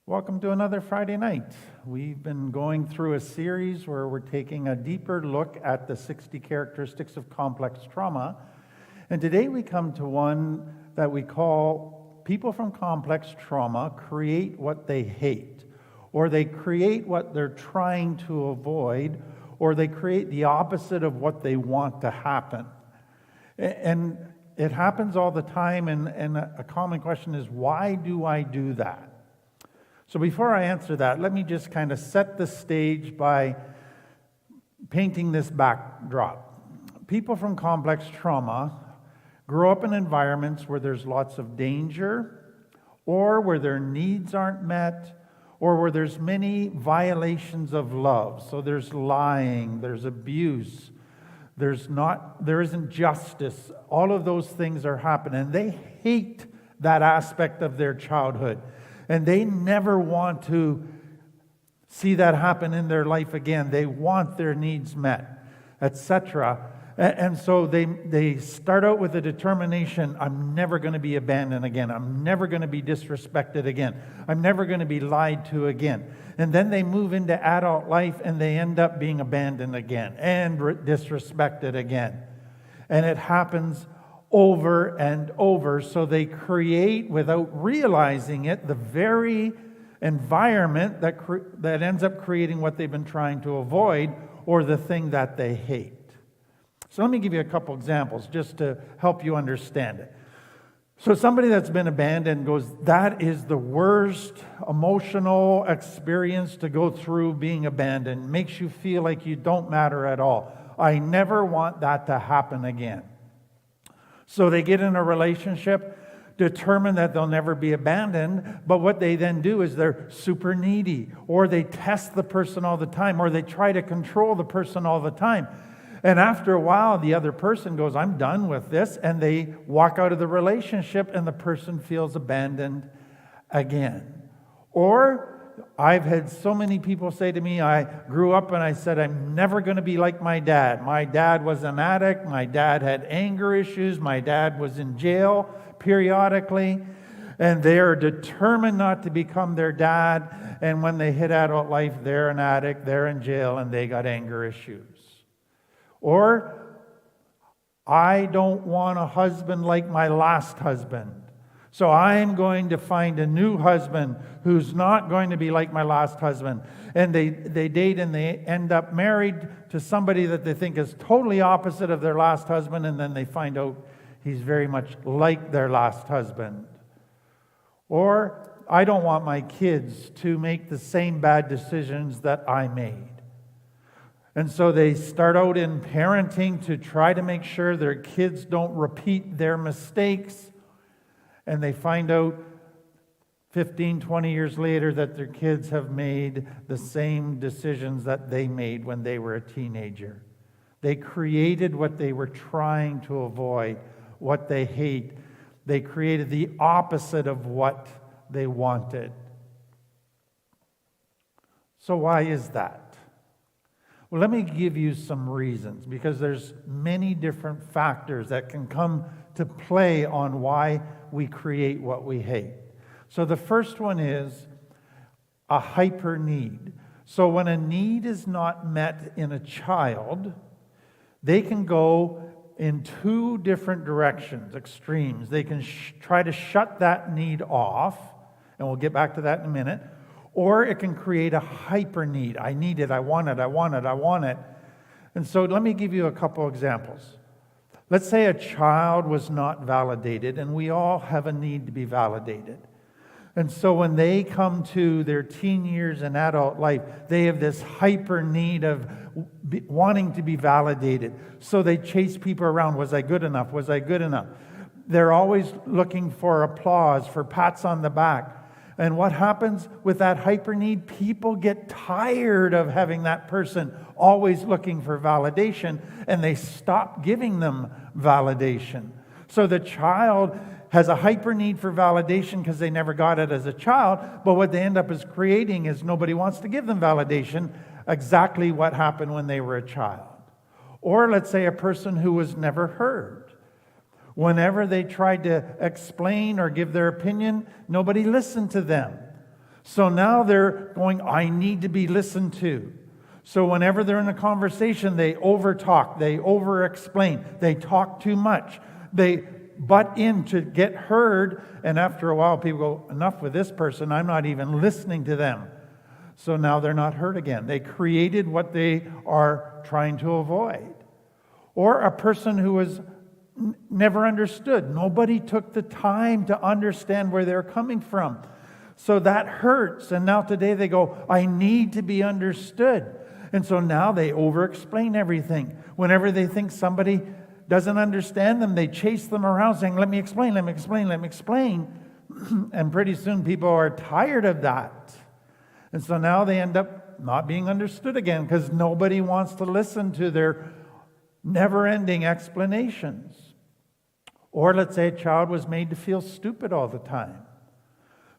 Welcome to another Friday night. We've been going through a series where we're taking a deeper look at the 60 characteristics of complex trauma. And today we come to one that we call people from complex trauma create what they hate, or they create what they're trying to avoid, or they create the opposite of what they want to happen. And it happens all the time, and a common question is, why do I do that? So before I answer that, let me just kind of set the stage by painting this backdrop. People from complex trauma grow up in environments where there's lots of danger, or where their needs aren't met, or where there's many violations of love. So there's lying, there's abuse, there isn't justice. All of those things are happening. They hate that aspect of their childhood. And they never want to see that happen in their life again. They want their needs met, etc. And so they start out with a determination, I'm never going to be abandoned again. I'm never going to be disrespected again. I'm never going to be lied to again. And then they move into adult life and they end up being abandoned again and disrespected again. And it happens over and over. So they create, without realizing it, the very environment that ends up creating what they've been trying to avoid, or the thing that they hate. So let me give you a couple examples just to help you understand it. So somebody that's been abandoned goes, that is the worst emotional experience to go through, being abandoned. Makes you feel like you don't matter at all. I never want that to happen again. So they get in a relationship, determined that they'll never be abandoned, but what they then do is they're super needy, or they test the person all the time, or they try to control the person all the time. And after a while, the other person goes, I'm done with this, and they walk out of the relationship, and the person feels abandoned again. Or I've had so many people say to me, I grew up and I said, I'm never going to be like my dad. My dad was an addict. My dad had anger issues. My dad was in jail periodically. And they're determined not to become their dad. And when they hit adult life, they're an addict, they're in jail, and they got anger issues. Or, I don't want a husband like my last husband. So I'm going to find a new husband who's not going to be like my last husband. And they date and they end up married to somebody that they think is totally opposite of their last husband, and then they find out he's very much like their last husband. Or, I don't want my kids to make the same bad decisions that I made. And so they start out in parenting to try to make sure their kids don't repeat their mistakes. And they find out 15, 20 years later that their kids have made the same decisions that they made when they were a teenager. They created what they were trying to avoid, what they hate. They created the opposite of what they wanted. So why is that? Well, let me give you some reasons, because there's many different factors that can come to play on why we create what we hate. So the first one is a hyper need. So when a need is not met in a child, they can go in two different directions, extremes. They can try to shut that need off, and we'll get back to that in a minute, or it can create a hyper need. I need it, I want it, I want it, I want it. And so let me give you a couple examples. Let's say a child was not validated, and we all have a need to be validated. And so when they come to their teen years and adult life, they have this hyper need of wanting to be validated. So they chase people around. Was I good enough? Was I good enough? They're always looking for applause, for pats on the back. And what happens with that hyper need? People get tired of having that person always looking for validation, and they stop giving them validation. So the child has a hyper need for validation because they never got it as a child, but what they end up is creating is nobody wants to give them validation, exactly what happened when they were a child. Or let's say a person who was never heard. Whenever they tried to explain or give their opinion, nobody listened to them. So now they're going, I need to be listened to. So whenever they're in a conversation, they overtalk, they over-explain, they talk too much, they butt in to get heard, and after a while people go, enough with this person, I'm not even listening to them. So now they're not heard again. They created what they are trying to avoid. Or a person who was never understood. Nobody took the time to understand where they're coming from. So that hurts. And now today they go, I need to be understood. And so now they over-explain everything. Whenever they think somebody doesn't understand them, they chase them around saying, let me explain, let me explain, let me explain. And pretty soon people are tired of that. And so now they end up not being understood again because nobody wants to listen to their never-ending explanations. Or let's say a child was made to feel stupid all the time.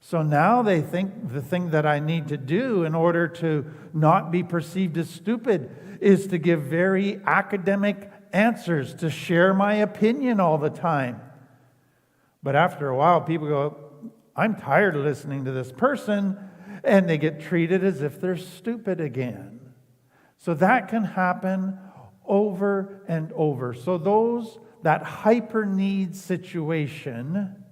So now they think the thing that I need to do in order to not be perceived as stupid is to give very academic answers, to share my opinion all the time. But after a while, people go, I'm tired of listening to this person, and they get treated as if they're stupid again. So that can happen over and over. So that hyper need situation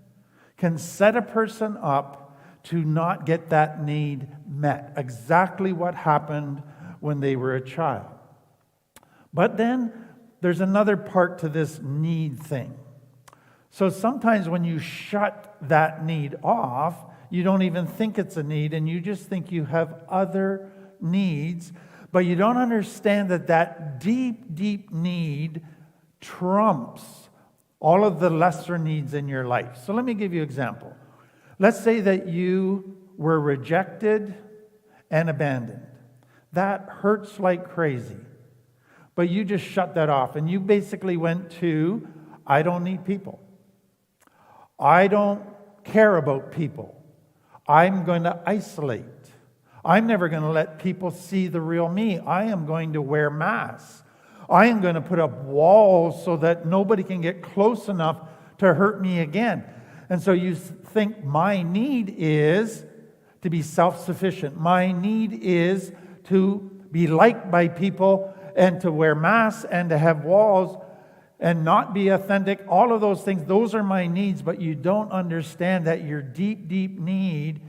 can set a person up to not get that need met. Exactly what happened when they were a child. But then there's another part to this need thing. So sometimes when you shut that need off, you don't even think it's a need, and you just think you have other needs, but you don't understand that deep, deep need trumps all of the lesser needs in your life. So let me give you an example. Let's say that you were rejected and abandoned. That hurts like crazy. But you just shut that off, and you basically went to, I don't need people. I don't care about people. I'm going to isolate. I'm never going to let people see the real me. I am going to wear masks. I am going to put up walls so that nobody can get close enough to hurt me again. And so you think my need is to be self-sufficient. My need is to be liked by people and to wear masks and to have walls and not be authentic. All of those things, those are my needs, but you don't understand that your deep, deep need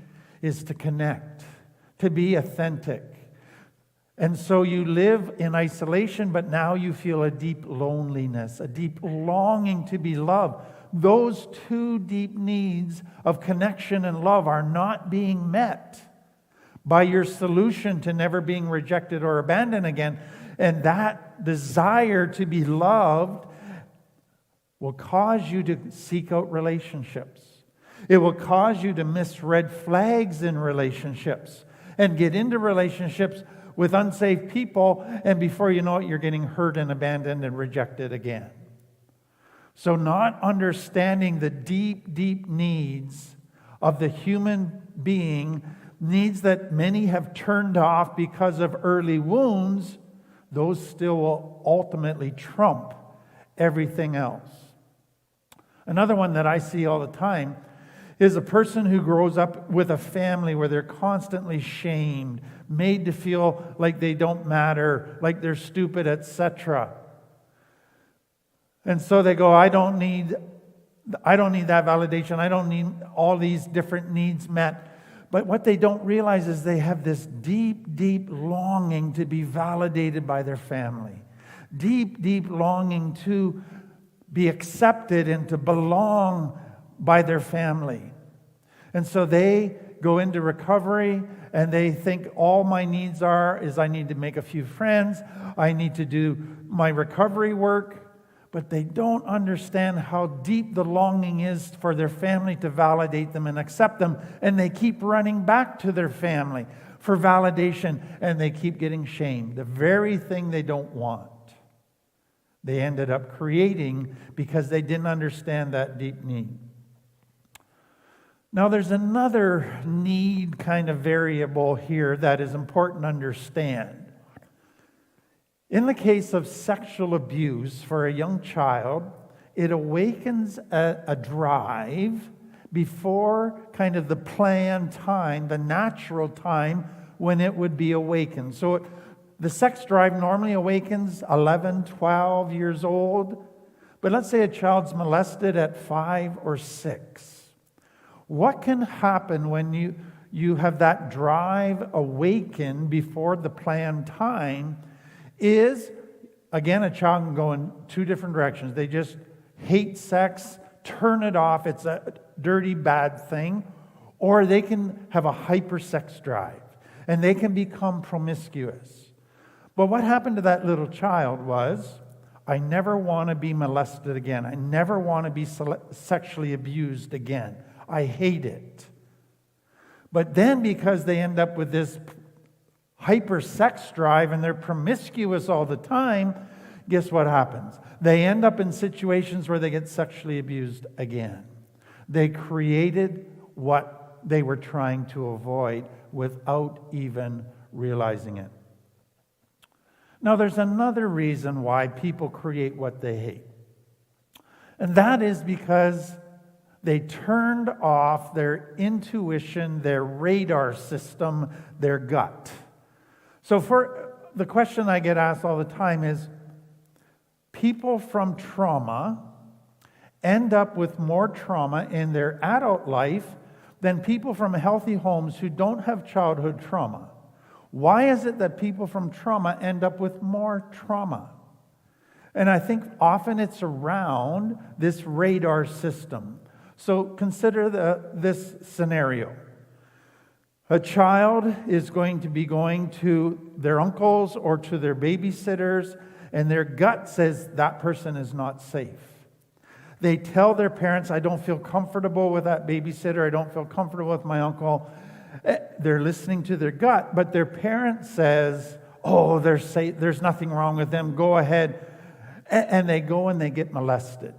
is to connect, to be authentic. And so you live in isolation, but now you feel a deep loneliness, a deep longing to be loved. Those two deep needs of connection and love are not being met by your solution to never being rejected or abandoned again. And that desire to be loved will cause you to seek out relationships. It will cause you to miss red flags in relationships and get into relationships with unsafe people, and before you know it, you're getting hurt and abandoned and rejected again. So not understanding the deep, deep needs of the human being, needs that many have turned off because of early wounds, those still will ultimately trump everything else. Another one that I see all the time is a person who grows up with a family where they're constantly shamed, made to feel like they don't matter, like they're stupid, etc. And so they go, I don't need that validation. I don't need all these different needs met. But what they don't realize is they have this deep, deep longing to be validated by their family. Deep, deep longing to be accepted and to belong by their family. And so they go into recovery and they think all my needs is I need to make a few friends, I need to do my recovery work, but they don't understand how deep the longing is for their family to validate them and accept them, and they keep running back to their family for validation, and they keep getting shamed. The very thing they don't want, they ended up creating because they didn't understand that deep need. Now, there's another need kind of variable here that is important to understand. In the case of sexual abuse for a young child, it awakens a drive before kind of the planned time, the natural time when it would be awakened. So the sex drive normally awakens 11, 12 years old. But let's say a child's molested at 5 or 6. What can happen when you have that drive awaken before the planned time is, again, a child can go in two different directions. They just hate sex, turn it off, it's a dirty, bad thing. Or they can have a hyper-sex drive, and they can become promiscuous. But what happened to that little child was, I never want to be molested again. I never want to be sexually abused again. I hate it. But then because they end up with this hyper-sex drive and they're promiscuous all the time, guess what happens? They end up in situations where they get sexually abused again. They created what they were trying to avoid without even realizing it. Now, there's another reason why people create what they hate. And that is because they turned off their intuition, their radar system, their gut. So the question I get asked all the time is, people from trauma end up with more trauma in their adult life than people from healthy homes who don't have childhood trauma. Why is it that people from trauma end up with more trauma? And I think often it's around this radar system. So consider this scenario. A child is going to be going to their uncles or to their babysitters, and their gut says that person is not safe. They tell their parents, I don't feel comfortable with that babysitter, I don't feel comfortable with my uncle. They're listening to their gut, but their parent says, oh, they're safe, there's nothing wrong with them, go ahead. And they go and they get molested.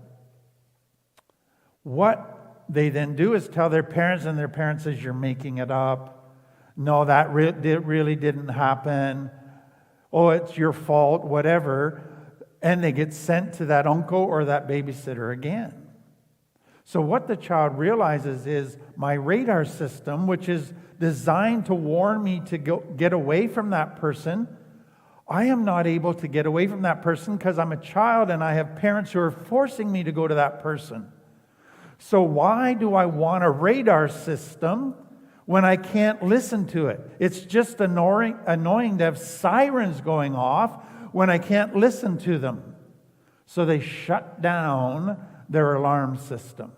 What they then do is tell their parents, and their parent says, you're making it up. No, that really didn't happen. Oh, it's your fault, whatever. And they get sent to that uncle or that babysitter again. So what the child realizes is my radar system, which is designed to warn me to get away from that person, I am not able to get away from that person because I'm a child and I have parents who are forcing me to go to that person. So why do I want a radar system when I can't listen to it? It's just annoying to have sirens going off when I can't listen to them. So they shut down their alarm system,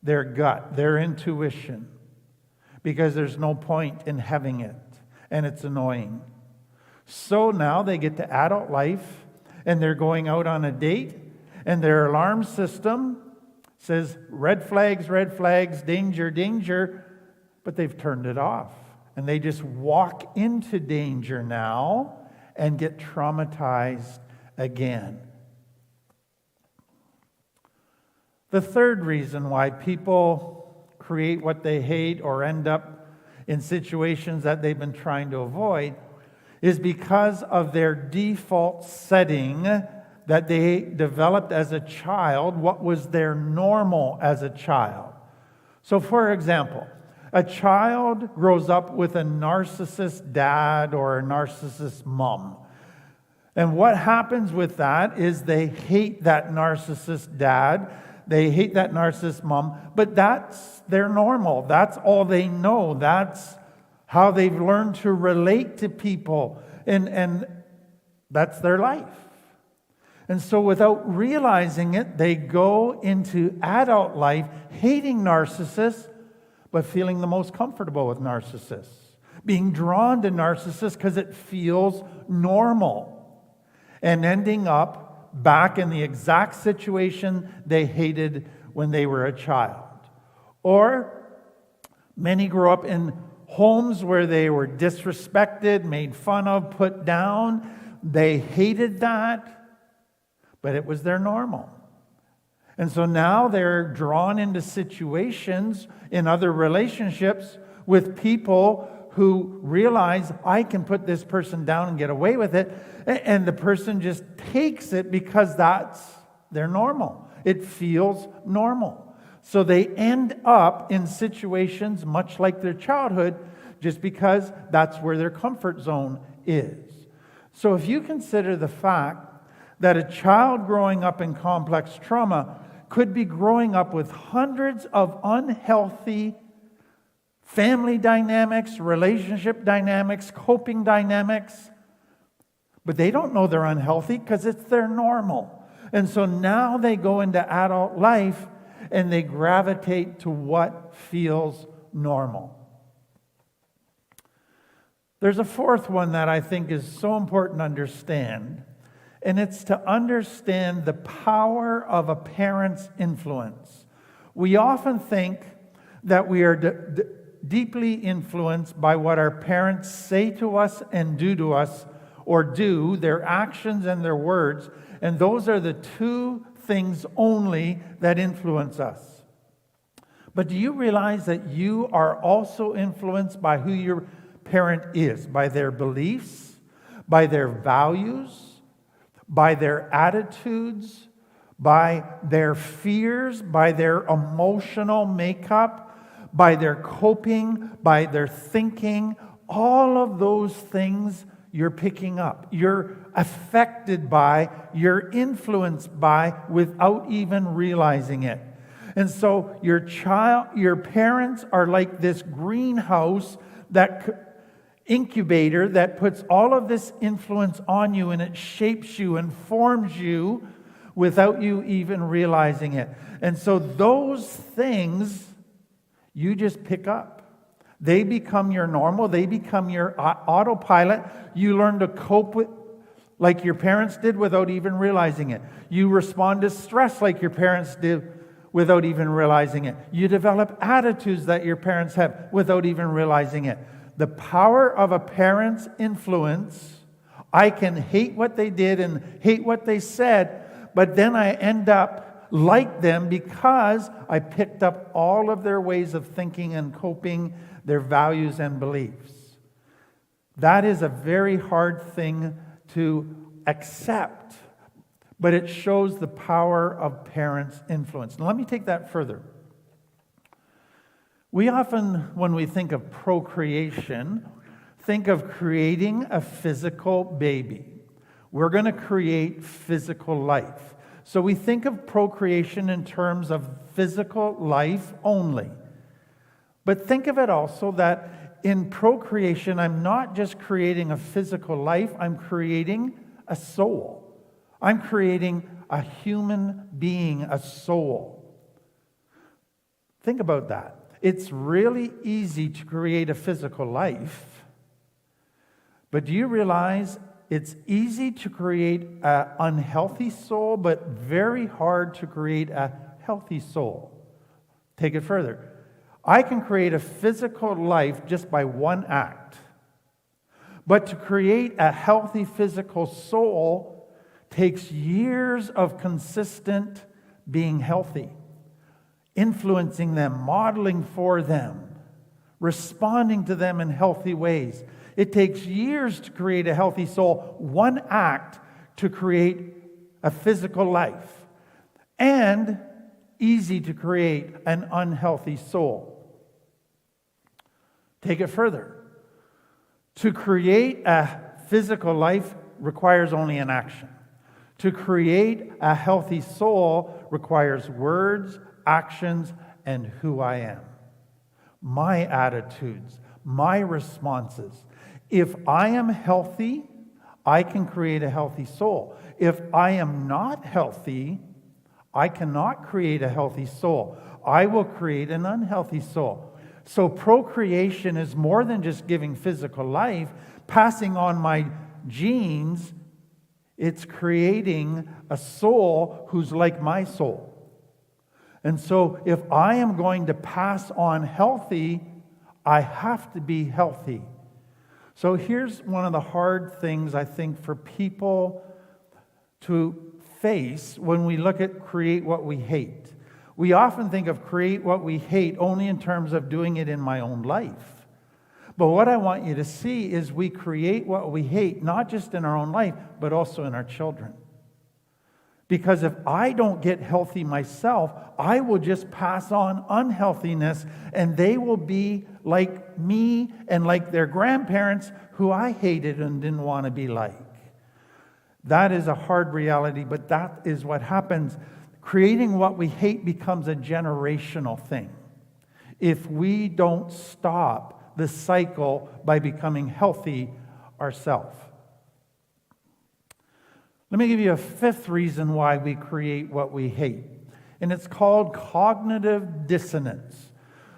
their gut, their intuition, because there's no point in having it, and it's annoying. So now they get to adult life, and they're going out on a date, and their alarm system says, red flags, danger, danger, but they've turned it off. And they just walk into danger now and get traumatized again. The third reason why people create what they hate or end up in situations that they've been trying to avoid is because of their default setting that they developed as a child, what was their normal as a child. So for example, a child grows up with a narcissist dad or a narcissist mom. And what happens with that is they hate that narcissist dad, they hate that narcissist mom, but that's their normal. That's all they know. That's how they've learned to relate to people. And that's their life. And so without realizing it, they go into adult life hating narcissists, but feeling the most comfortable with narcissists. Being drawn to narcissists because it feels normal. And ending up back in the exact situation they hated when they were a child. Or many grew up in homes where they were disrespected, made fun of, put down. They hated that, but it was their normal. And so now they're drawn into situations in other relationships with people who realize I can put this person down and get away with it, and the person just takes it because that's their normal. It feels normal. So they end up in situations much like their childhood just because that's where their comfort zone is. So if you consider the fact that a child growing up in complex trauma could be growing up with hundreds of unhealthy family dynamics, relationship dynamics, coping dynamics, but they don't know they're unhealthy because it's their normal. And so now they go into adult life and they gravitate to what feels normal. There's a fourth one that I think is so important to understand, and it's to understand the power of a parent's influence. We often think that we are deeply influenced by what our parents say to us and do to us, or do, their actions and their words, and those are the two things only that influence us. But do you realize that you are also influenced by who your parent is, by their beliefs, by their values, by their attitudes, by their fears, by their emotional makeup, by their coping, by their thinking? All of those things you're picking up. You're affected by, you're influenced by without even realizing it. And so your parents are like this greenhouse, that incubator that puts all of this influence on you, and it shapes you and forms you without you even realizing it. And so those things you just pick up. They become your normal. They become your autopilot. You learn to cope with like your parents did without even realizing it. You respond to stress like your parents did without even realizing it. You develop attitudes that your parents have without even realizing it. The power of a parent's influence, I can hate what they did and hate what they said, but then I end up like them because I picked up all of their ways of thinking and coping, their values and beliefs. That is a very hard thing to accept, but it shows the power of parents' influence. Now, let me take that further. We often, when we think of procreation, think of creating a physical baby. We're going to create physical life. So we think of procreation in terms of physical life only. But think of it also that in procreation, I'm not just creating a physical life, I'm creating a soul. I'm creating a human being, a soul. Think about that. It's really easy to create a physical life, but do you realize it's easy to create an unhealthy soul, but very hard to create a healthy soul? Take it further. I can create a physical life just by one act, but to create a healthy physical soul takes years of consistent being healthy, influencing them, modeling for them, responding to them in healthy ways. It takes years to create a healthy soul, one act to create a physical life, and easy to create an unhealthy soul. Take it further. To create a physical life requires only an action. To create a healthy soul requires words, actions, and who I am. My attitudes, my responses. If I am healthy, I can create a healthy soul. If I am not healthy, I cannot create a healthy soul. I will create an unhealthy soul. So procreation is more than just giving physical life, passing on my genes. It's creating a soul who's like my soul. And so if I am going to pass on healthy, I have to be healthy. So here's one of the hard things I think for people to face when we look at create what we hate. We often think of create what we hate only in terms of doing it in my own life. But what I want you to see is we create what we hate, not just in our own life, but also in our children. Because if I don't get healthy myself, I will just pass on unhealthiness, and they will be like me and like their grandparents who I hated and didn't want to be like. That is a hard reality, but that is what happens. Creating what we hate becomes a generational thing if we don't stop the cycle by becoming healthy ourselves. Let me give you a fifth reason why we create what we hate, and it's called cognitive dissonance.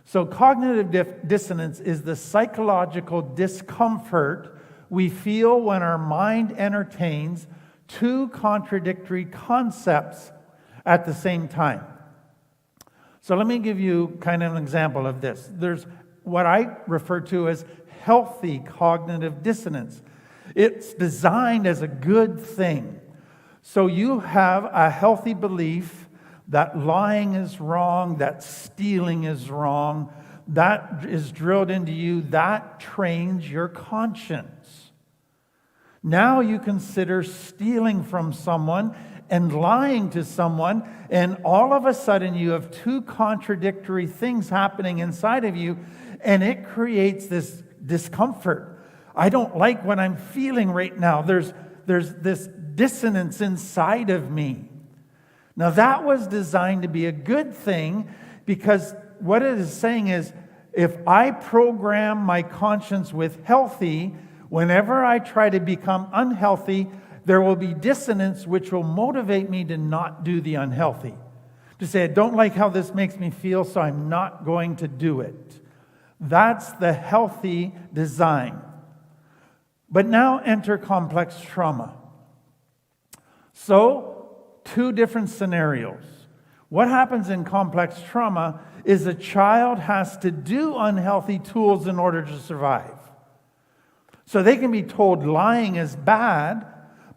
So cognitive dissonance is the psychological discomfort we feel when our mind entertains two contradictory concepts at the same time. So let me give you kind of an example of this. There's what I refer to as healthy cognitive dissonance. It's designed as a good thing. So you have a healthy belief that lying is wrong, that stealing is wrong. That is drilled into you. That trains your conscience. Now you consider stealing from someone and lying to someone, and all of a sudden you have two contradictory things happening inside of you, and it creates this discomfort. I don't like what I'm feeling right now. There's this dissonance inside of me. Now that was designed to be a good thing, because what it is saying is, if I program my conscience with healthy, whenever I try to become unhealthy, there will be dissonance which will motivate me to not do the unhealthy. To say, I don't like how this makes me feel, so I'm not going to do it. That's the healthy design. But now enter complex trauma. So, two different scenarios. What happens in complex trauma is a child has to do unhealthy tools in order to survive. So they can be told lying is bad,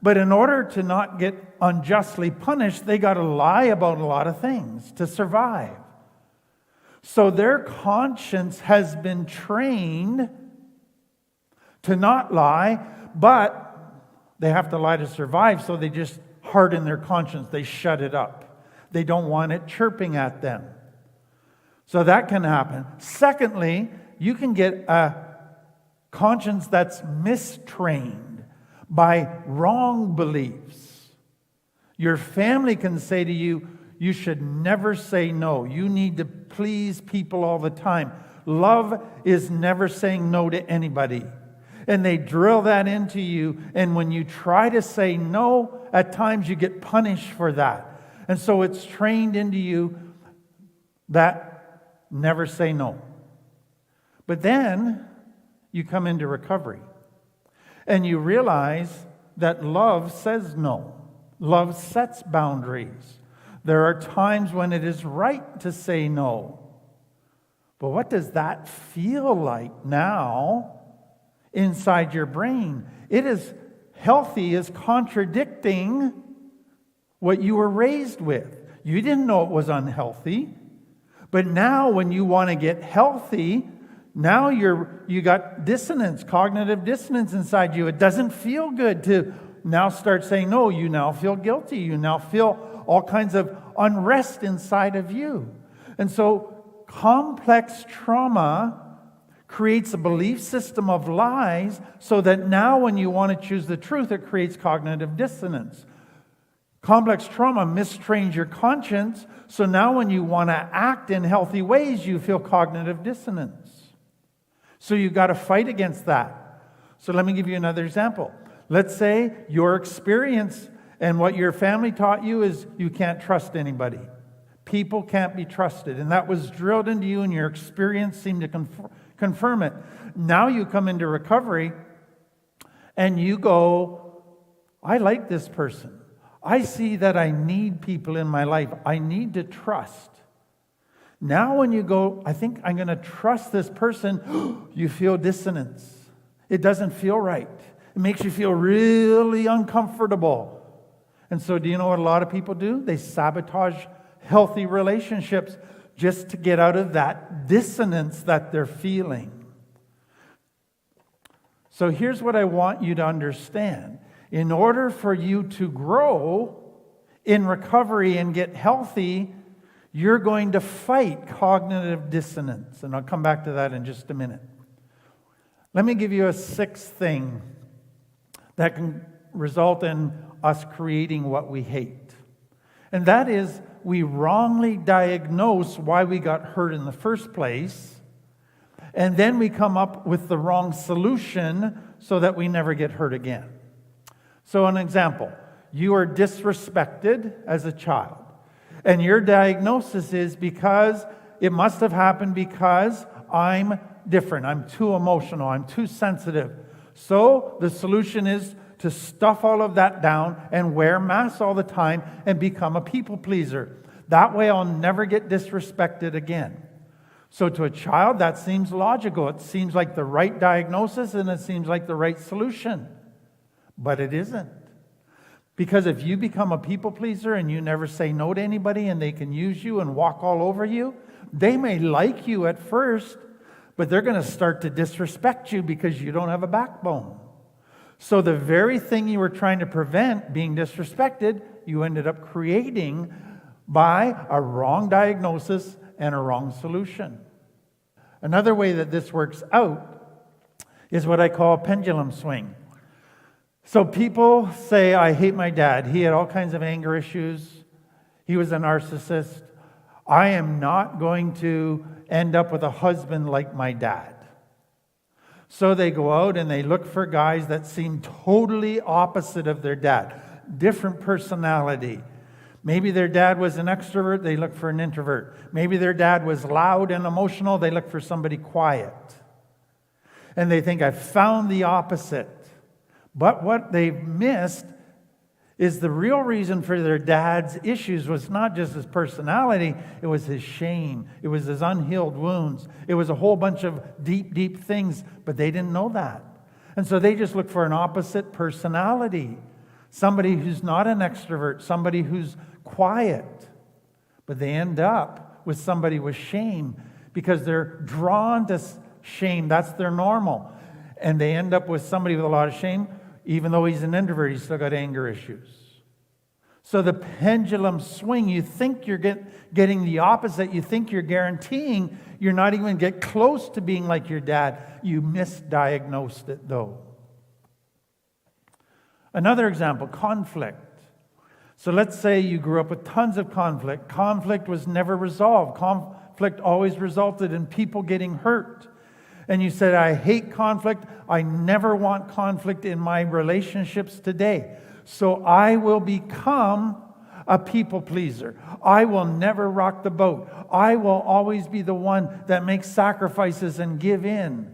but in order to not get unjustly punished, they got to lie about a lot of things to survive. So their conscience has been trained to not lie, but they have to lie to survive, so they just harden their conscience. They shut it up. They don't want it chirping at them. So that can happen. Secondly, you can get a conscience that's mistrained by wrong beliefs. Your family can say to you, you should never say no. You need to please people all the time. Love is never saying no to anybody. And they drill that into you. And when you try to say no, at times you get punished for that. And so it's trained into you that never say no. But then you come into recovery. And you realize that love says no. Love sets boundaries. There are times when it is right to say no. But what does that feel like now inside your brain? It is healthy, is contradicting what you were raised with. You didn't know it was unhealthy. But now when you want to get healthy, now you got dissonance, cognitive dissonance inside you. It doesn't feel good to now start saying no. You now feel guilty. You now feel all kinds of unrest inside of you. And so complex trauma creates a belief system of lies, so that now when you want to choose the truth, it creates cognitive dissonance. Complex trauma mistrains your conscience, so now when you want to act in healthy ways, you feel cognitive dissonance. So you've got to fight against that. So let me give you another example. Let's say your experience and what your family taught you is you can't trust anybody. People can't be trusted. And that was drilled into you, and your experience seemed to confirm it. Now you come into recovery and you go, I like this person. I see that I need people in my life. I need to trust. Now when you go, I think I'm going to trust this person, you feel dissonance. It doesn't feel right. It makes you feel really uncomfortable. And so do you know what a lot of people do? They sabotage healthy relationships just to get out of that dissonance that they're feeling. So here's what I want you to understand. In order for you to grow in recovery and get healthy, you're going to fight cognitive dissonance. And I'll come back to that in just a minute. Let me give you a sixth thing that can result in us creating what we hate. And that is, we wrongly diagnose why we got hurt in the first place, and then we come up with the wrong solution so that we never get hurt again. So an example, you are disrespected as a child, and your diagnosis is because it must have happened because I'm different, I'm too emotional, I'm too sensitive. So the solution is to stuff all of that down and wear masks all the time and become a people pleaser. That way I'll never get disrespected again. So to a child, that seems logical. It seems like the right diagnosis and it seems like the right solution. But it isn't. Because if you become a people pleaser and you never say no to anybody and they can use you and walk all over you, they may like you at first, but they're going to start to disrespect you because you don't have a backbone. So the very thing you were trying to prevent, being disrespected, you ended up creating by a wrong diagnosis and a wrong solution. Another way that this works out is what I call a pendulum swing. So people say, I hate my dad. He had all kinds of anger issues. He was a narcissist. I am not going to end up with a husband like my dad. So they go out and they look for guys that seem totally opposite of their dad. Different personality. Maybe their dad was an extrovert, they look for an introvert. Maybe their dad was loud and emotional, they look for somebody quiet. And they think, I've found the opposite. But what they've missed is the real reason for their dad's issues was not just his personality, it was his shame. It was his unhealed wounds. It was a whole bunch of deep, deep things, but they didn't know that. And so they just look for an opposite personality. Somebody who's not an extrovert, somebody who's quiet. But they end up with somebody with shame because they're drawn to shame. That's their normal. And they end up with somebody with a lot of shame. Even though he's an introvert, he's still got anger issues. So the pendulum swing, you think you're getting the opposite. You think you're guaranteeing you're not even get close to being like your dad. You misdiagnosed it, though. Another example, conflict. So let's say you grew up with tons of conflict. Conflict was never resolved. Conflict always resulted in people getting hurt. And you said, I hate conflict. I never want conflict in my relationships today. So I will become a people pleaser. I will never rock the boat. I will always be the one that makes sacrifices and give in.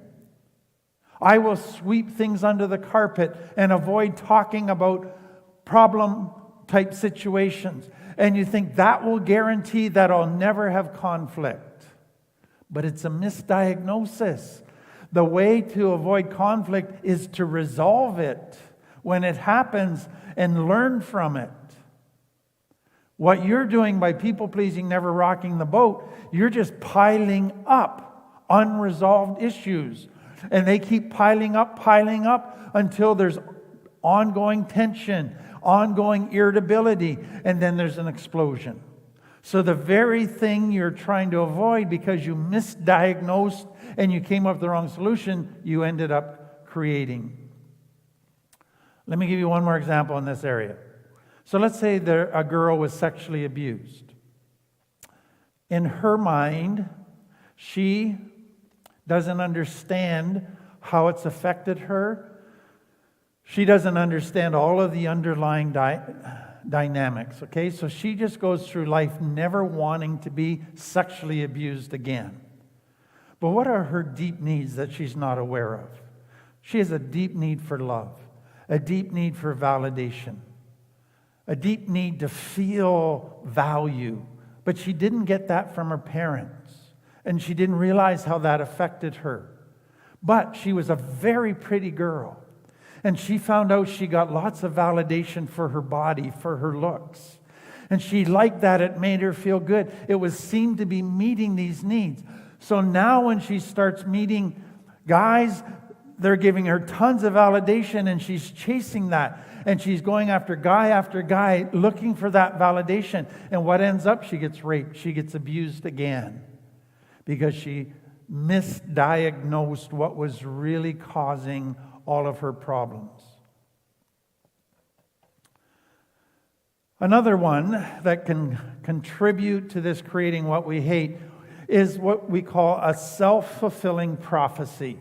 I will sweep things under the carpet and avoid talking about problem-type situations. And you think that will guarantee that I'll never have conflict. But it's a misdiagnosis. The way to avoid conflict is to resolve it when it happens and learn from it. What you're doing by people-pleasing, never rocking the boat, you're just piling up unresolved issues. And they keep piling up until there's ongoing tension, ongoing irritability, and then there's an explosion. So the very thing you're trying to avoid because you misdiagnosed and you came up with the wrong solution, you ended up creating. Let me give you one more example in this area. So let's say a girl was sexually abused. In her mind, she doesn't understand how it's affected her. She doesn't understand all of the underlying dynamics, okay? So she just goes through life never wanting to be sexually abused again. But what are her deep needs that she's not aware of? She has a deep need for love, a deep need for validation, a deep need to feel value. But she didn't get that from her parents, and she didn't realize how that affected her. But she was a very pretty girl. And she found out she got lots of validation for her body, for her looks. And she liked that. It made her feel good. It seemed to be meeting these needs. So now when she starts meeting guys they're giving her tons of validation, and she's chasing that. And she's going after guy, looking for that validation. And what ends up? She gets raped. She gets abused again because she misdiagnosed what was really causing all of her problems. Another one that can contribute to this creating what we hate is what we call a self-fulfilling prophecy.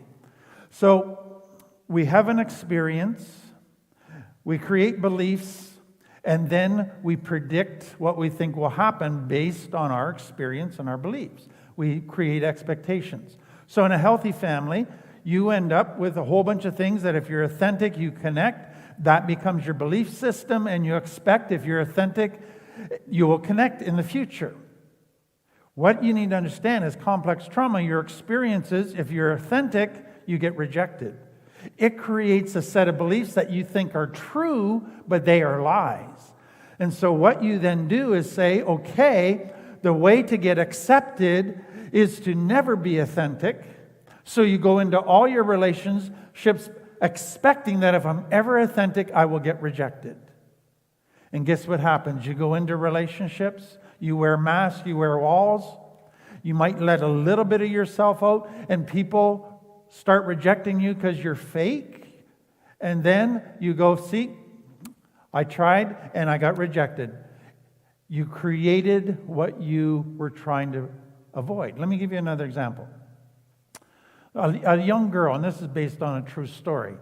So we have an experience, we create beliefs, and then we predict what we think will happen based on our experience and our beliefs. We create expectations. So in a healthy family, you end up with a whole bunch of things that if you're authentic, you connect. That becomes your belief system, and you expect if you're authentic, you will connect in the future. What you need to understand is complex trauma, your experiences, if you're authentic, you get rejected. It creates a set of beliefs that you think are true, but they are lies. And so what you then do is say, okay, the way to get accepted is to never be authentic. So you go into all your relationships expecting that if I'm ever authentic, I will get rejected. And guess what happens? You go into relationships, you wear masks, you wear walls, you might let a little bit of yourself out, and people start rejecting you because you're fake. And then you go, see, I tried and I got rejected. You created what you were trying to avoid. Let me give you another example. A young girl, and this is based on a true story.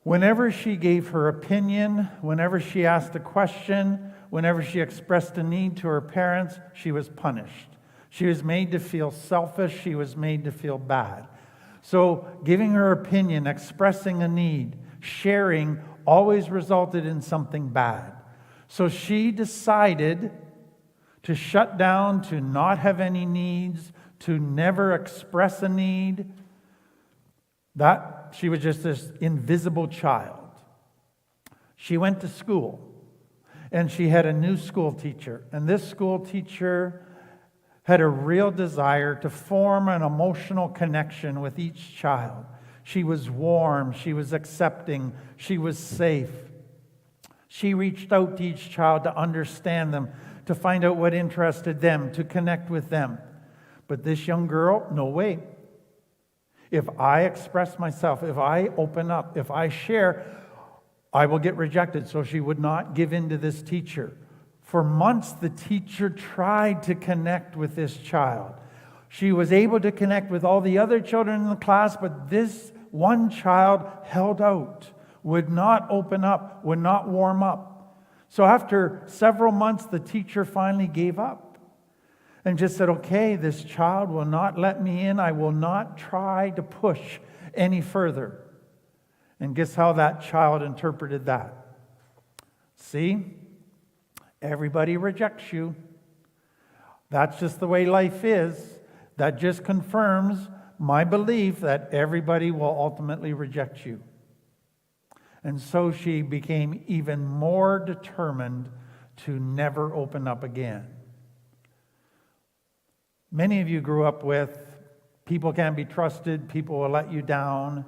Whenever she gave her opinion, whenever she asked a question, whenever she expressed a need to her parents, she was punished. She was made to feel selfish. She was made to feel bad. So giving her opinion, expressing a need, sharing, always resulted in something bad. So she decided to shut down, to not have any needs, to never express a need. That she was just this invisible child. She went to school, and she had a new school teacher. And this school teacher had a real desire to form an emotional connection with each child. She was warm, she was accepting, she was safe. She reached out to each child to understand them, to find out what interested them, to connect with them. But this young girl, no way. If I express myself, if I open up, if I share, I will get rejected. So she would not give in to this teacher. For months, the teacher tried to connect with this child. She was able to connect with all the other children in the class, but this one child held out, would not open up, would not warm up. So after several months, the teacher finally gave up and just said, okay, this child will not let me in. I will not try to push any further. And guess how that child interpreted that? See? Everybody rejects you. That's just the way life is. That just confirms my belief that everybody will ultimately reject you. And so she became even more determined to never open up again. Many of you grew up with people can't be trusted, people will let you down.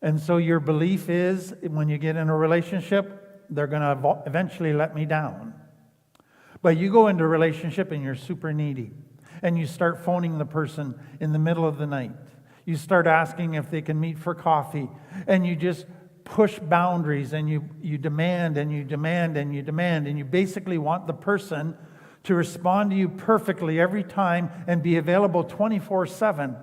And so your belief is when you get in a relationship, they're going to eventually let me down. But you go into a relationship and you're super needy. And you start phoning the person in the middle of the night. You start asking if they can meet for coffee. And you just push boundaries and you demand and you demand and you demand. And you basically want the person to respond to you perfectly every time and be available 24/7.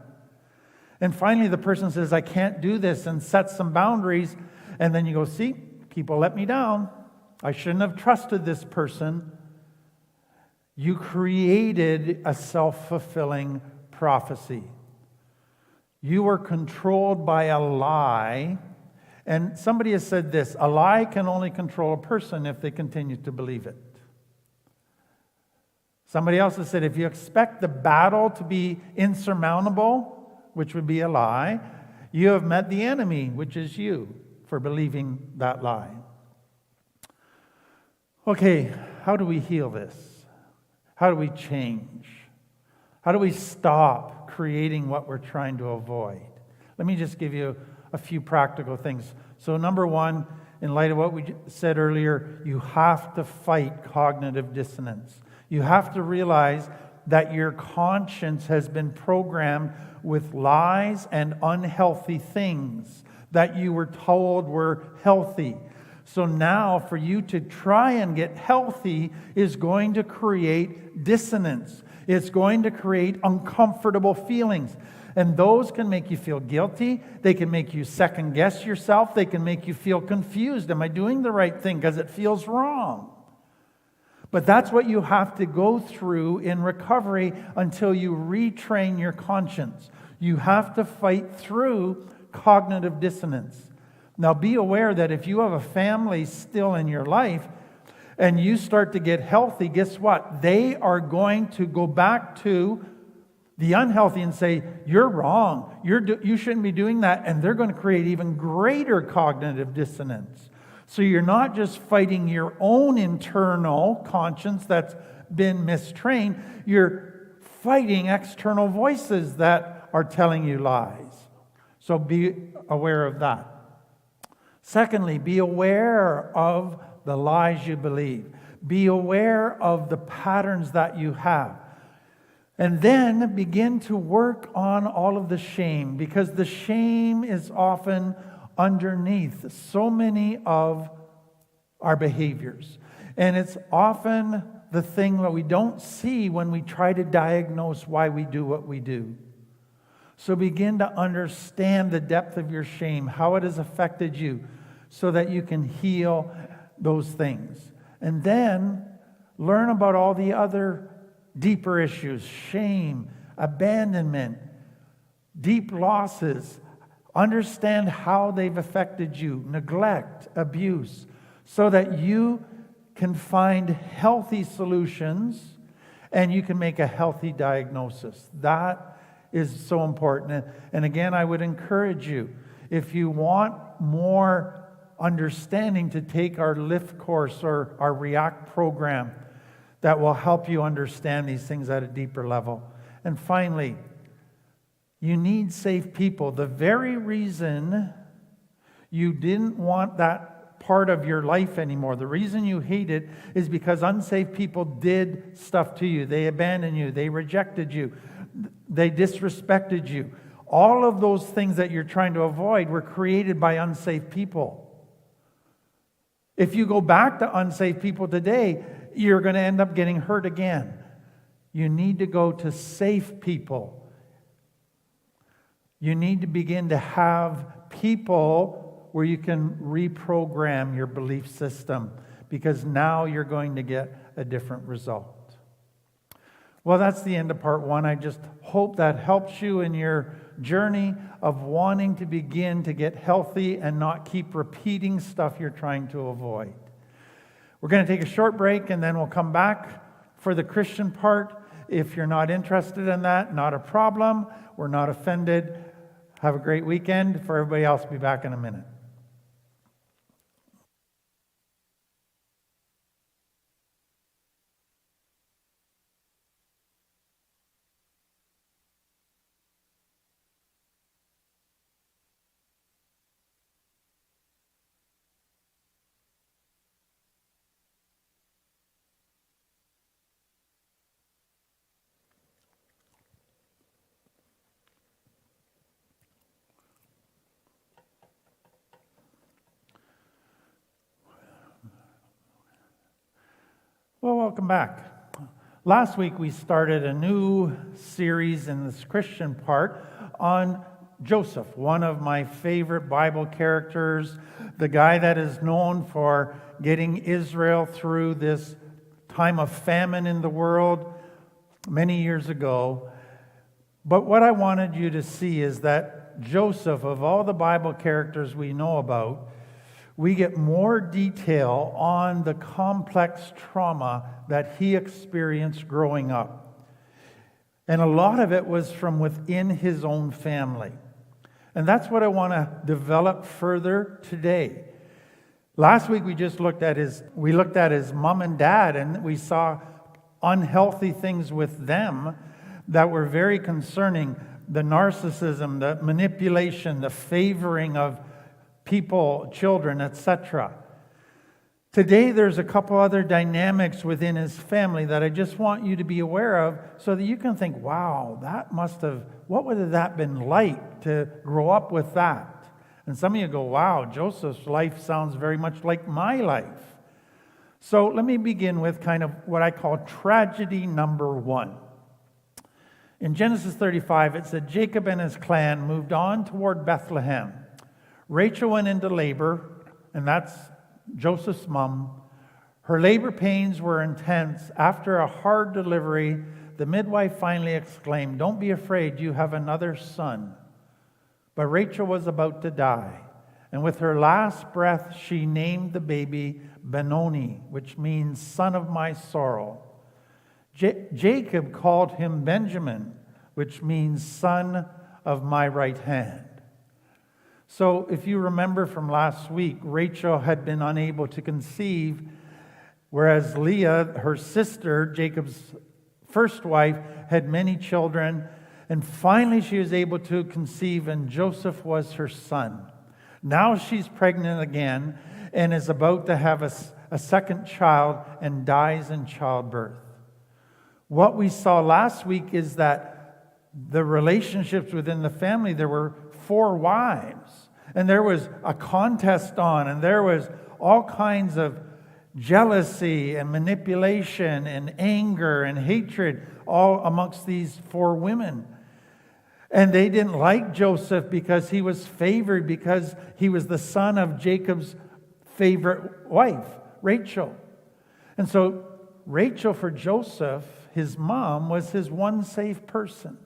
And finally the person says, I can't do this, and sets some boundaries. And then you go, see, people let me down. I shouldn't have trusted this person. You created a self-fulfilling prophecy. You were controlled by a lie. And somebody has said this, a lie can only control a person if they continue to believe it. Somebody else has said, if you expect the battle to be insurmountable, which would be a lie, you have met the enemy, which is you, for believing that lie. Okay, how do we heal this? How do we change? How do we stop creating what we're trying to avoid? Let me just give you a few practical things. So number one, in light of what we said earlier, you have to fight cognitive dissonance. You have to realize that your conscience has been programmed with lies and unhealthy things that you were told were healthy. So now for you to try and get healthy is going to create dissonance. It's going to create uncomfortable feelings. And those can make you feel guilty. They can make you second guess yourself. They can make you feel confused. Am I doing the right thing? Because it feels wrong. But that's what you have to go through in recovery until you retrain your conscience. You have to fight through cognitive dissonance. Now be aware that if you have a family still in your life and you start to get healthy, guess what? They are going to go back to the unhealthy and say, you're wrong. You shouldn't be doing that. And they're going to create even greater cognitive dissonance. So you're not just fighting your own internal conscience that's been mistrained. You're fighting external voices that are telling you lies. So be aware of that. Secondly, be aware of the lies you believe. Be aware of the patterns that you have. And then begin to work on all of the shame, because the shame is often underneath so many of our behaviors. And it's often the thing that we don't see when we try to diagnose why we do what we do. So begin to understand the depth of your shame, how it has affected you, so that you can heal those things. And then learn about all the other deeper issues: shame, abandonment, deep losses. Understand how they've affected you, neglect, abuse, so that you can find healthy solutions and you can make a healthy diagnosis. That is so important. And again, I would encourage you, if you want more understanding, to take our LIFT course or our REACT program that will help you understand these things at a deeper level. And finally, you need safe people. The very reason you didn't want that part of your life anymore, the reason you hate it, is because unsafe people did stuff to you. They abandoned you. They rejected you. They disrespected you. All of those things that you're trying to avoid were created by unsafe people. If you go back to unsafe people today, you're going to end up getting hurt again. You need to go to safe people. You need to begin to have people where you can reprogram your belief system, because now you're going to get a different result. Well, that's the end of part one. I just hope that helps you in your journey of wanting to begin to get healthy and not keep repeating stuff you're trying to avoid. We're going to take a short break and then we'll come back for the Christian part. If you're not interested in that, not a problem. We're not offended. Have a great weekend. For everybody else, be back in a minute. Well, welcome back. Last week we started a new series in this Christian part on Joseph, one of my favorite Bible characters, the guy that is known for getting Israel through this time of famine in the world many years ago. But what I wanted you to see is that Joseph, of all the Bible characters we know about, we get more detail on the complex trauma that he experienced growing up. And a lot of it was from within his own family. And that's what I want to develop further today. Last week we looked at his mom and dad, and we saw unhealthy things with them that were very concerning. the narcissism, the manipulation, the favoring of people, children, etc. Today, there's a couple other dynamics within his family that I just want you to be aware of so that you can think, wow, what would have that been like to grow up with that? And some of you go, wow, Joseph's life sounds very much like my life. So let me begin with kind of what I call tragedy number 1. In Genesis 35, it said, Jacob and his clan moved on toward Bethlehem. Rachel went into labor, and that's Joseph's mom. Her labor pains were intense. After a hard delivery, the midwife finally exclaimed, "Don't be afraid, you have another son." But Rachel was about to die, and with her last breath, she named the baby Benoni, which means son of my sorrow. Jacob called him Benjamin, which means son of my right hand. So if you remember from last week, Rachel had been unable to conceive, whereas Leah, her sister, Jacob's first wife, had many children. And finally she was able to conceive, and Joseph was her son. Now she's pregnant again and is about to have a second child and dies in childbirth. What we saw last week is that the relationships within the family, there were 4 wives, and there was a contest on, and there was all kinds of jealousy and manipulation and anger and hatred all amongst these 4 women. And they didn't like Joseph because he was favored, because he was the son of Jacob's favorite wife, Rachel. And so Rachel, for Joseph, his mom, was his one safe person.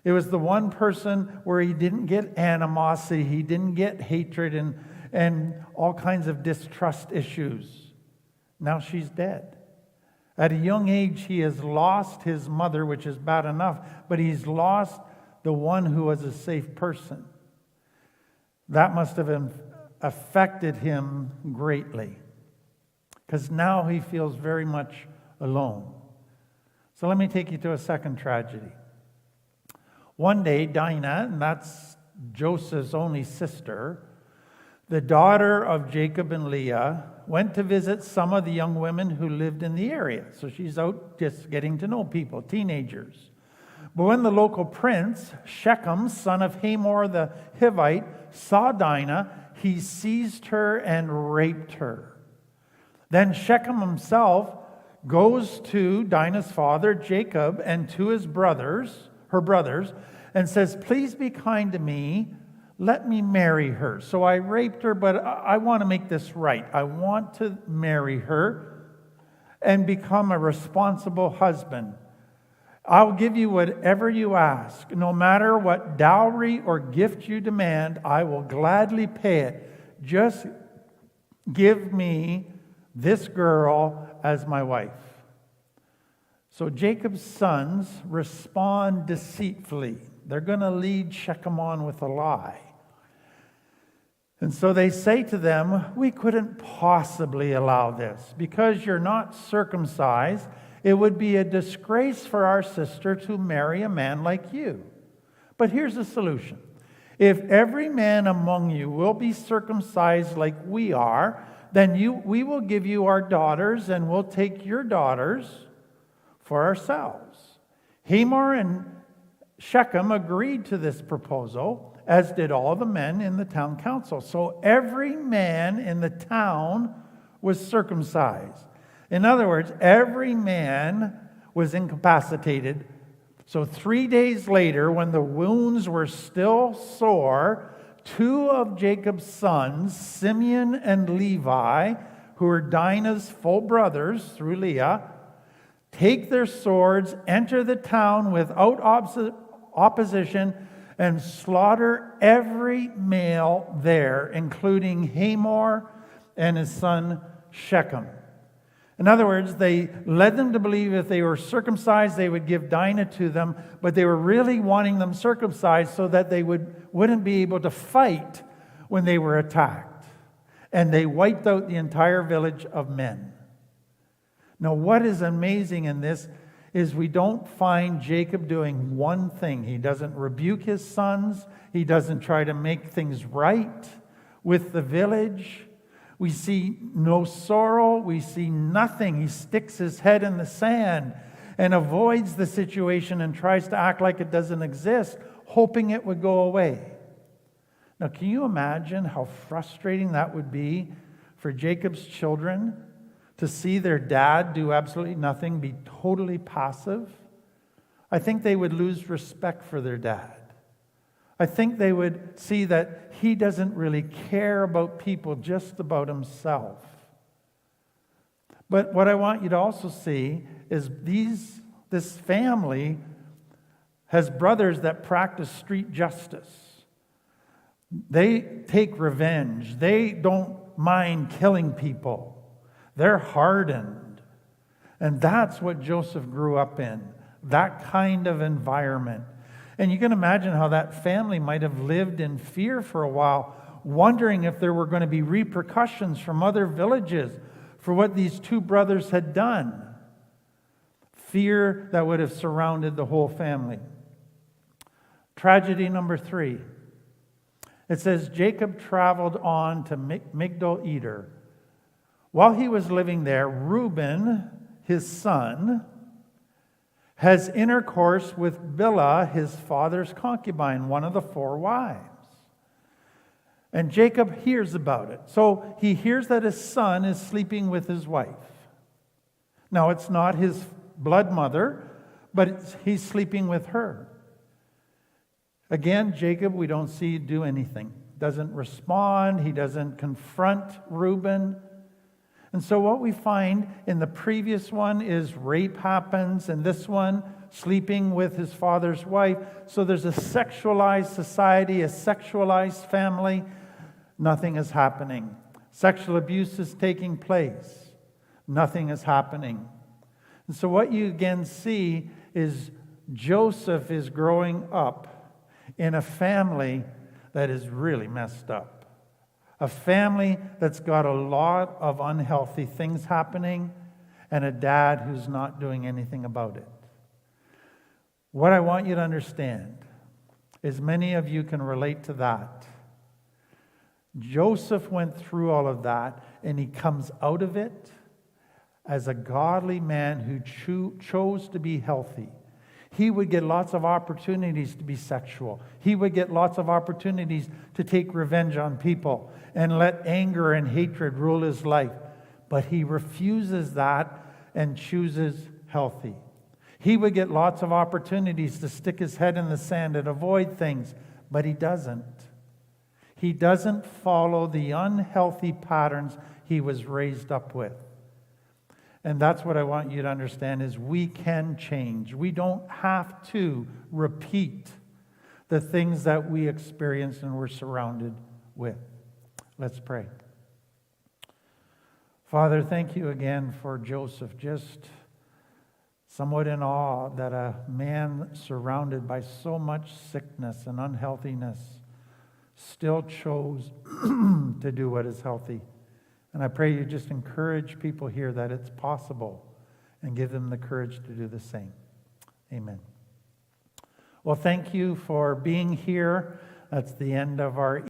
It was the one person where he didn't get animosity, he didn't get hatred and all kinds of distrust issues. Now she's dead. At a young age, he has lost his mother, which is bad enough, but he's lost the one who was a safe person. That must have affected him greatly, because now he feels very much alone. So let me take you to a second tragedy. One day, Dinah, and that's Joseph's only sister, the daughter of Jacob and Leah, went to visit some of the young women who lived in the area. So she's out just getting to know people, teenagers. But when the local prince, Shechem, son of Hamor the Hivite, saw Dinah, he seized her and raped her. Then Shechem himself goes to Dinah's father, Jacob, and to his brothers, her brothers, and says, "Please be kind to me. Let me marry her. So I raped her, but I want to make this right. I want to marry her and become a responsible husband. I'll give you whatever you ask. No matter what dowry or gift you demand, I will gladly pay it. Just give me this girl as my wife." So Jacob's sons respond deceitfully. They're going to lead Shechem on with a lie. And so they say to them, "We couldn't possibly allow this. Because you're not circumcised, it would be a disgrace for our sister to marry a man like you. But here's the solution. If every man among you will be circumcised like we are, then we will give you our daughters, and we'll take your daughters for ourselves." Hamor and Shechem agreed to this proposal, as did all the men in the town council. So every man in the town was circumcised. In other words, every man was incapacitated. So 3 days later, when the wounds were still sore, 2 of Jacob's sons, Simeon and Levi, who were Dinah's full brothers through Leah, take their swords, enter the town without opposition, and slaughter every male there, including Hamor and his son Shechem. In other words, they led them to believe if they were circumcised, they would give Dinah to them, but they were really wanting them circumcised so that they wouldn't be able to fight when they were attacked. And they wiped out the entire village of men. Now, what is amazing in this is we don't find Jacob doing one thing. He doesn't rebuke his sons. He doesn't try to make things right with the village. We see no sorrow. We see nothing. He sticks his head in the sand and avoids the situation and tries to act like it doesn't exist, hoping it would go away. Now, can you imagine how frustrating that would be for Jacob's children to see their dad do absolutely nothing, be totally passive? I think they would lose respect for their dad. I think they would see that he doesn't really care about people, just about himself. But what I want you to also see is this family has brothers that practice street justice. They take revenge. They don't mind killing people. They're hardened. And that's what Joseph grew up in, that kind of environment. And you can imagine how that family might have lived in fear for a while, wondering if there were going to be repercussions from other villages for what these two brothers had done. Fear that would have surrounded the whole family. Tragedy number 3. It says, Jacob traveled on to Migdal Eder. While he was living there, Reuben, his son, has intercourse with Bilhah, his father's concubine, one of the 4 wives. And Jacob hears about it. So he hears that his son is sleeping with his wife. Now, it's not his blood mother, but he's sleeping with her. Again, Jacob, we don't see do anything. Doesn't respond. He doesn't confront Reuben. And so what we find in the previous one is rape happens, and this one, sleeping with his father's wife. So there's a sexualized society, a sexualized family. Nothing is happening. Sexual abuse is taking place. Nothing is happening. And so what you again see is Joseph is growing up in a family that is really messed up. A family that's got a lot of unhealthy things happening, and a dad who's not doing anything about it. What I want you to understand is many of you can relate to that. Joseph went through all of that, and he comes out of it as a godly man who chose to be healthy. He would get lots of opportunities to be sexual. He would get lots of opportunities to take revenge on people and let anger and hatred rule his life. But he refuses that and chooses healthy. He would get lots of opportunities to stick his head in the sand and avoid things, but he doesn't. He doesn't follow the unhealthy patterns he was raised up with. And that's what I want you to understand is we can change. We don't have to repeat the things that we experienced and were surrounded with. Let's pray. Father, thank you again for Joseph. Just somewhat in awe that a man surrounded by so much sickness and unhealthiness still chose to do what is healthy. And I pray you just encourage people here that it's possible and give them the courage to do the same. Amen. Well, thank you for being here. That's the end of our